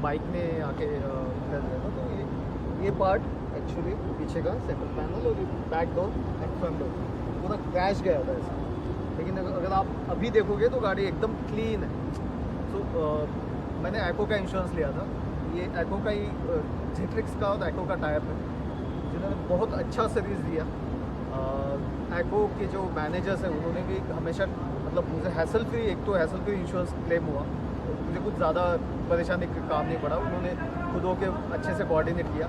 Bike में आके कर दिया था। तो ये पार्ट एक्चुअली पीछे का सेंटर पैनल और back door and front door पूरा क्रैश गया था ऐसा। लेकिन अगर आप अभी देखोगे तो गाड़ी एकदम क्लीन है। तो मैंने एको का इंश्योरेंस लिया था। ये एको का ही Zitrix का और एको का टायर है जिन्होंने बहुत अच्छा सर्विस दिया। एको के जो मैनेजर्स हैं उन्होंने भी हमेशा मतलब मुझे हैसल फ्री, एक तो हैसल फ्री इंश्योरेंस क्लेम हुआ, मुझे कुछ ज़्यादा परेशानी का काम नहीं पड़ा। उन्होंने खुद होके अच्छे से कोऑर्डिनेट किया।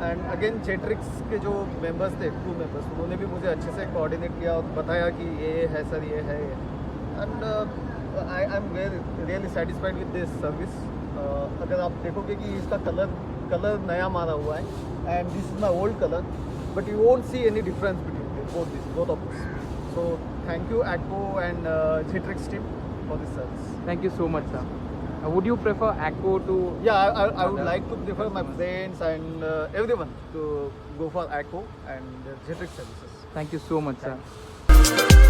एंड अगेन Zitrix के जो मेंबर्स थे, क्रू मेंबर्स, उन्होंने भी मुझे अच्छे से कोऑर्डिनेट किया और बताया कि ये है सर, ये है। And I am really satisfied with this service. अगर आप देखोगे कि इसका कलर नया मारा हुआ है and this is my old colour, but you won't see any difference between both of us. So thank you Acco and Zitrix team for this service. Thank you so much, sir. Would you prefer Acco to? Yeah, I would like to prefer my friends and everyone to go for Acco and Zitrix services. Thank you so much, sir.